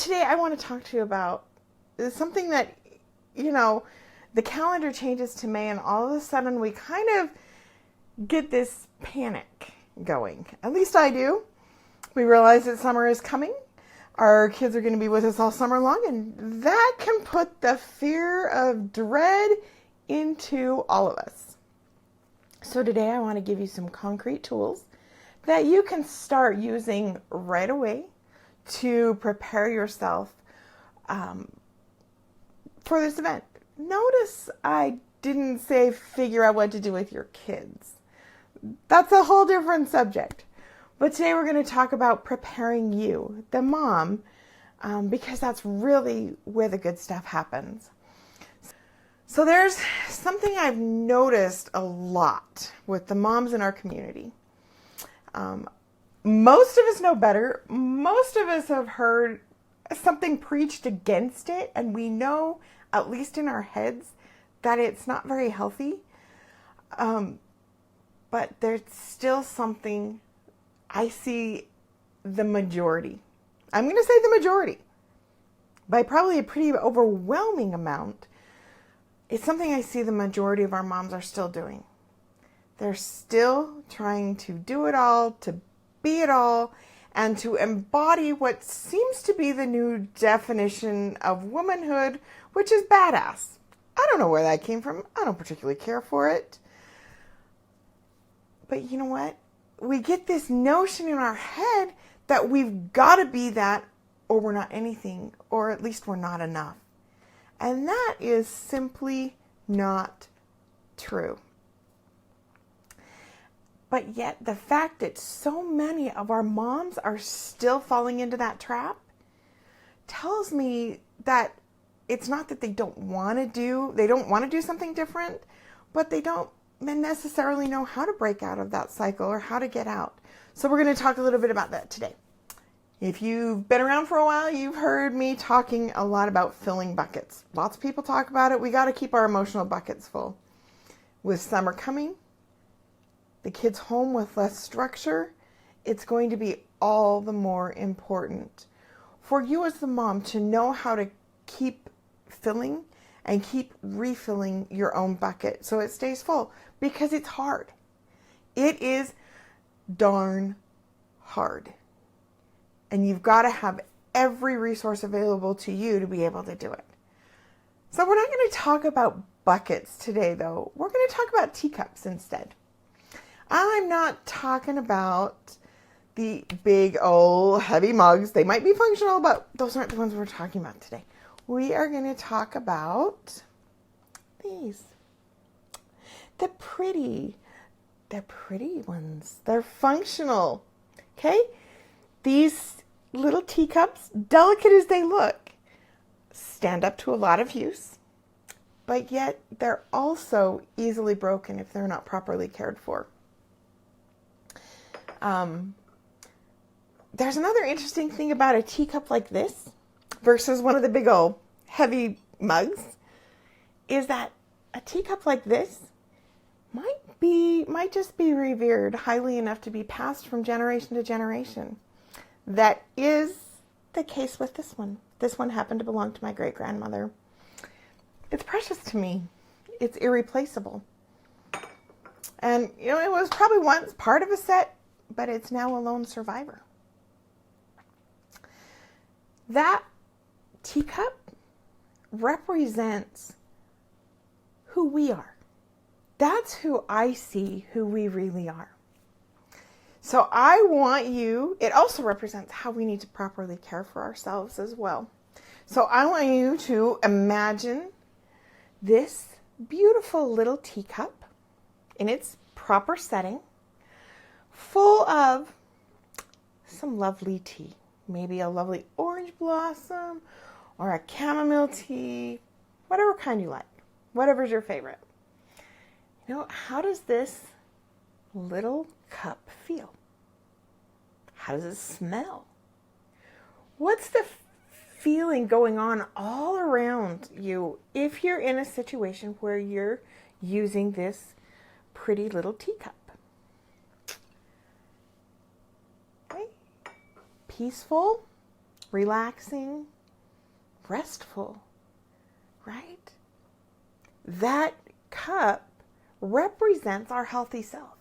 today I want to talk to you about something that, the calendar changes to May and all of a sudden we kind of get this panic going. At least I do. We realize that summer is coming. Our kids are going to be with us all summer long, and that can put the fear of dread into all of us. So today I want to give you some concrete tools that you can start using right away to prepare yourself for this event. Notice I didn't say figure out what to do with your kids. That's a whole different subject. But today we're going to talk about preparing you, the mom, because that's really where the good stuff happens. So there's something I've noticed a lot with the moms in our community. Most of us know better. Most of us have heard something preached against it, and we know, at least in our heads, that it's not very healthy. But there's still something I see the majority. I'm going to say the majority. By probably a pretty overwhelming amount. It's something I see the majority of our moms are still doing. They're still trying to do it all, to be it all, and to embody what seems to be the new definition of womanhood, which is badass. I don't know where that came from. I don't particularly care for it. But you know what? We get this notion in our head that we've got to be that, or we're not anything, or at least we're not enough. And that is simply not true. But yet the fact that so many of our moms are still falling into that trap tells me that it's not that they don't want to do something different, but they don't necessarily know how to break out of that cycle or how to get out. So we're going to talk a little bit about that today. If you've been around for a while, you've heard me talking a lot about filling buckets. Lots of people talk about it. We got to keep our emotional buckets full. With summer coming, the kids home with less structure, it's going to be all the more important for you as the mom to know how to keep filling and keep refilling your own bucket so it stays full, because it's hard. It is darn hard. And you've got to have every resource available to you to be able to do it. So we're not going to talk about buckets today, though. We're going to talk about teacups instead. I'm not talking about the big old heavy mugs. They might be functional, but those aren't the ones we're talking about today. We are going to talk about these. The pretty ones. They're functional. Okay? These little teacups, delicate as they look, stand up to a lot of use, but yet they're also easily broken if they're not properly cared for. There's another interesting thing about a teacup like this versus one of the big old heavy mugs, is that a teacup like this might just be revered highly enough to be passed from generation to generation. That is the case with this one. This one happened to belong to my great-grandmother. It's precious to me. It's irreplaceable. And, it was probably once part of a set, but it's now a lone survivor. That teacup represents who we are. That's who I see who we really are. So I want you, it also represents how we need to properly care for ourselves as well. So I want you to imagine this beautiful little teacup in its proper setting, full of some lovely tea. Maybe a lovely orange blossom or a chamomile tea, whatever kind you like, whatever's your favorite. How does this little cup feel? How does it smell? What's the feeling going on all around you if you're in a situation where you're using this pretty little teacup? Okay. Peaceful, relaxing, restful, right? That cup represents our healthy self.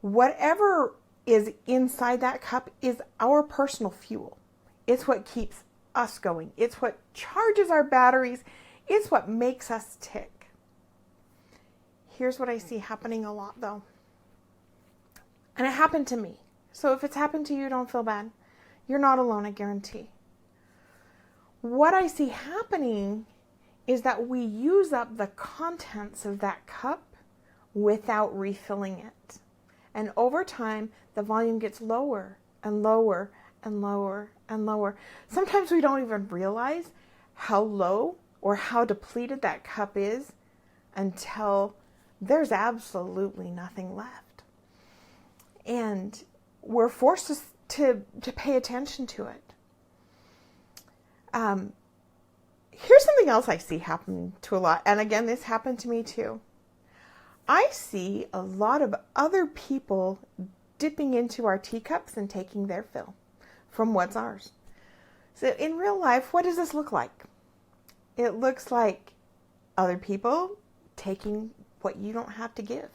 Whatever is inside that cup is our personal fuel. It's what keeps us going. It's what charges our batteries. It's what makes us tick. Here's what I see happening a lot though. And it happened to me. So if it's happened to you, don't feel bad. You're not alone, I guarantee. What I see happening is that we use up the contents of that cup without refilling it. And over time, the volume gets lower and lower and lower and lower. Sometimes we don't even realize how low or how depleted that cup is until there's absolutely nothing left. And we're forced to pay attention to it. Here's something else I see happen to a lot. And again, this happened to me too. I see a lot of other people dipping into our teacups and taking their fill from what's ours. So in real life, what does this look like? It looks like other people taking what you don't have to give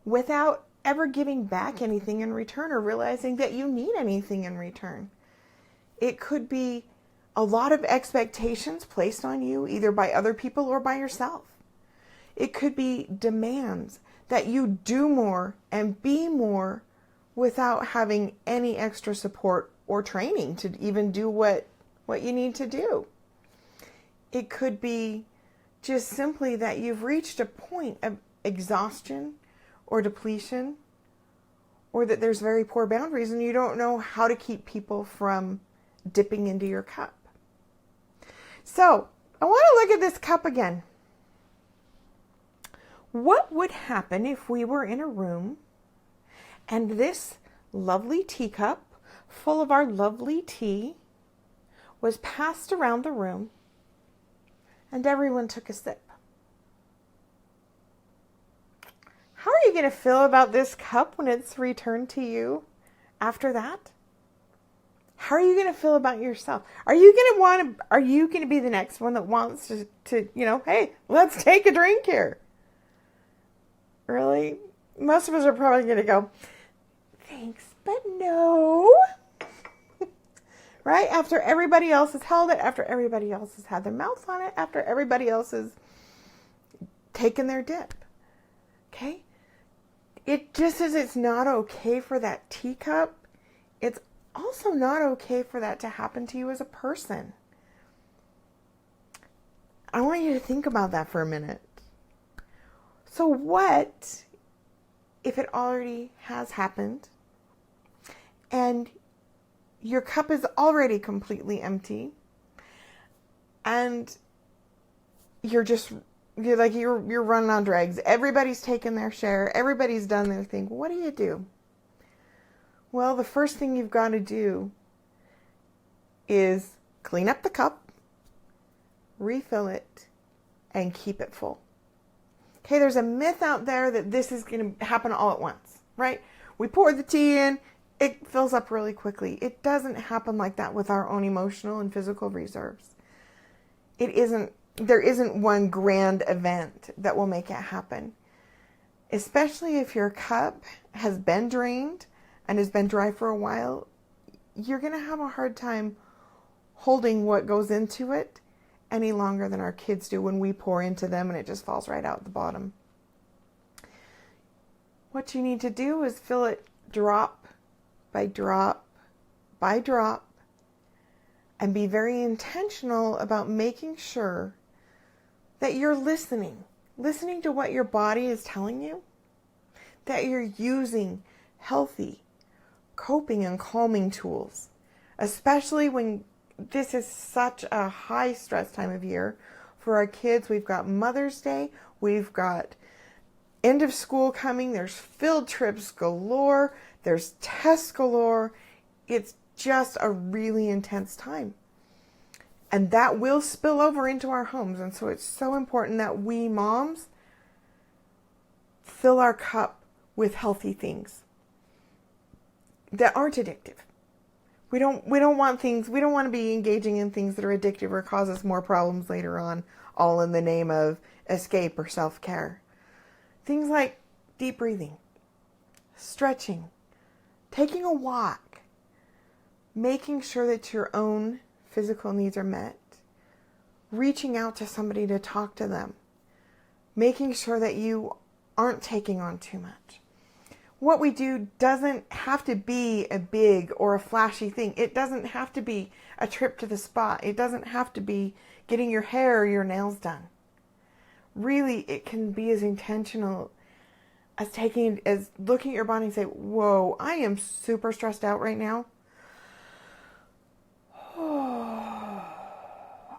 without ever giving back anything in return or realizing that you need anything in return. It could be a lot of expectations placed on you either by other people or by yourself. It could be demands that you do more and be more without having any extra support or training to even do what you need to do. It could be just simply that you've reached a point of exhaustion or depletion, or that there's very poor boundaries and you don't know how to keep people from dipping into your cup. So I want to look at this cup again. What would happen if we were in a room and this lovely teacup full of our lovely tea was passed around the room and everyone took a sip? How are you going to feel about this cup when it's returned to you after that? How are you going to feel about yourself? Are you going to be the next one that wants to, hey, let's take a drink here? Really? Most of us are probably going to go, thanks, but no. Right? After everybody else has held it, after everybody else has had their mouth on it, after everybody else has taken their dip. Okay? It just as it's not okay for that teacup, it's also not okay for that to happen to you as a person. I want you to think about that for a minute. So what if it already has happened and your cup is already completely empty and you're running on dregs. Everybody's taken their share. Everybody's done their thing. What do? Well, the first thing you've got to do is clean up the cup, refill it, and keep it full. Okay, there's a myth out there that this is going to happen all at once, right? We pour the tea in, it fills up really quickly. It doesn't happen like that with our own emotional and physical reserves. There isn't one grand event that will make it happen. Especially if your cup has been drained and has been dry for a while, you're going to have a hard time holding what goes into it any longer than our kids do when we pour into them and it just falls right out the bottom. What you need to do is fill it drop by drop by drop and be very intentional about making sure that you're listening to what your body is telling you, that you're using healthy coping and calming tools, especially when this is such a high stress time of year for our kids. We've got Mother's Day, we've got end of school coming, there's field trips galore, there's tests galore. It's just a really intense time. And that will spill over into our homes. And so it's so important that we moms fill our cup with healthy things that aren't addictive. We don't want to be engaging in things that are addictive or cause us more problems later on, all in the name of escape or self-care. Things like deep breathing, stretching, taking a walk, making sure that your own physical needs are met, reaching out to somebody to talk to them, making sure that you aren't taking on too much. What we do doesn't have to be a big or a flashy thing. It doesn't have to be a trip to the spa. It doesn't have to be getting your hair or your nails done. Really, it can be as intentional as looking at your body and say, whoa, I am super stressed out right now.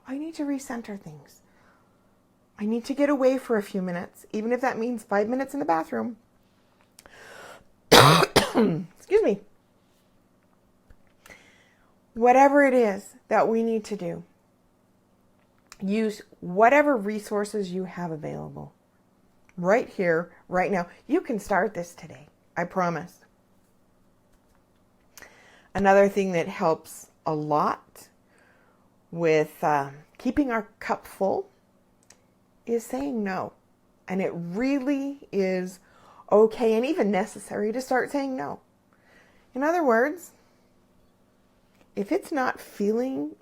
I need to recenter things. I need to get away for a few minutes, even if that means 5 minutes in the bathroom. Excuse me. Whatever it is that we need to do, use whatever resources you have available. Right here, right now. You can start this today. I promise. Another thing that helps a lot with keeping our cup full is saying no. And it really is okay and even necessary to start saying no. In other words, if it's not filling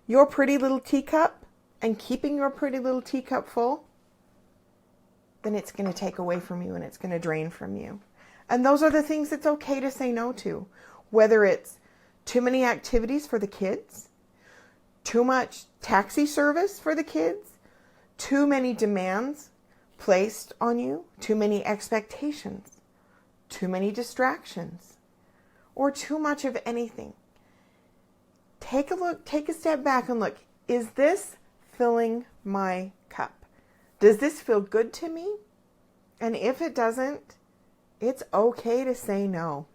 your pretty little teacup and keeping your pretty little teacup full, then it's going to take away from you and it's going to drain from you. And those are the things it's okay to say no to. Whether it's too many activities for the kids, too much taxi service for the kids, too many demands placed on you, too many expectations, too many distractions, or too much of anything. Take a look, take a step back and look, is this filling my cup? Does this feel good to me? And if it doesn't, it's okay to say no.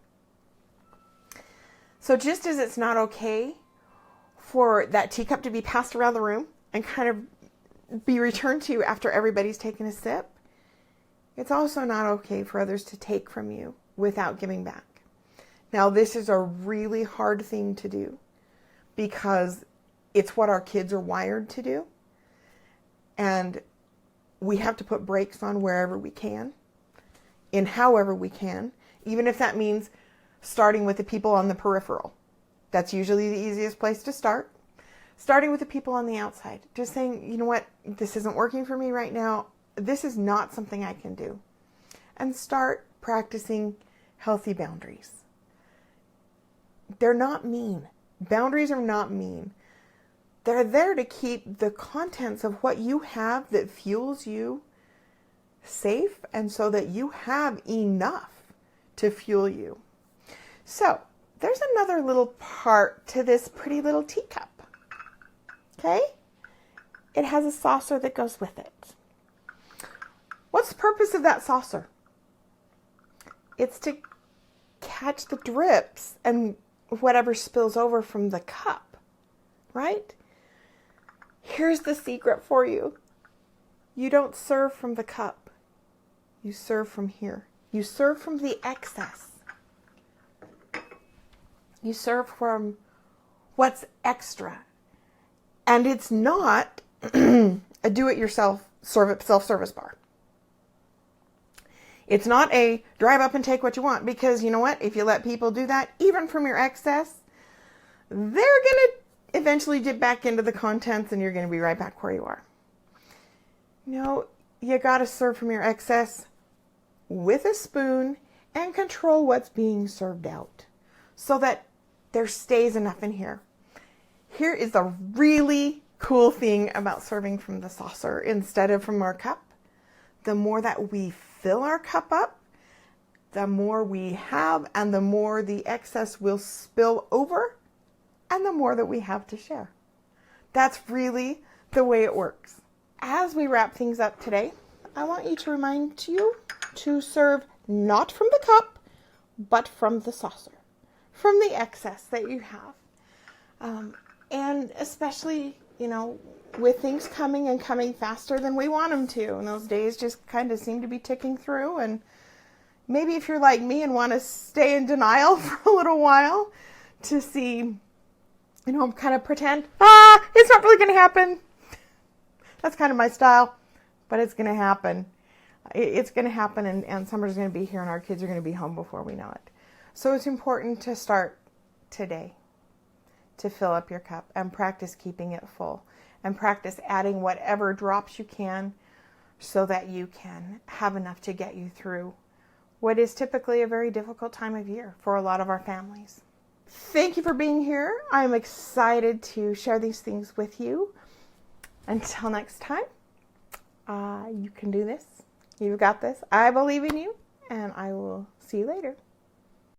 So just as it's not okay for that teacup to be passed around the room and kind of be returned to you after everybody's taken a sip, it's also not okay for others to take from you without giving back. Now, this is a really hard thing to do because it's what our kids are wired to do. And we have to put brakes on wherever we can, in however we can, even if that means starting with the people on the peripheral. That's usually the easiest place to start. Starting with the people on the outside. Just saying, you know what, this isn't working for me right now. This is not something I can do. And start practicing healthy boundaries. They're not mean. Boundaries are not mean. They're there to keep the contents of what you have that fuels you safe and so that you have enough to fuel you. So, there's another little part to this pretty little teacup. Okay? It has a saucer that goes with it. What's the purpose of that saucer? It's to catch the drips and whatever spills over from the cup, right? Here's the secret for you. You don't serve from the cup. You serve from here. You serve from the excess. You serve from what's extra. And it's not a do-it-yourself self-service bar. It's not a drive up and take what you want, because you know what? If you let people do that, even from your excess, they're going to eventually dip back into the contents and you're going to be right back where you are. No, you got to serve from your excess with a spoon and control what's being served out so that there stays enough in here. Here is the really cool thing about serving from the saucer instead of from our cup. The more that we fill our cup up, the more we have and the more the excess will spill over and the more that we have to share. That's really the way it works. As we wrap things up today, I want you to remind you to serve not from the cup, but from the saucer, from the excess that you have. And especially, with things coming and coming faster than we want them to, and those days just kind of seem to be ticking through, and maybe if you're like me and want to stay in denial for a little while, to see, kind of pretend, it's not really going to happen. That's kind of my style, but it's going to happen. It's going to happen, and summer's going to be here, and our kids are going to be home before we know it. So it's important to start today to fill up your cup and practice keeping it full and practice adding whatever drops you can so that you can have enough to get you through what is typically a very difficult time of year for a lot of our families. Thank you for being here. I'm excited to share these things with you. Until next time, you can do this. You've got this. I believe in you, and I will see you later.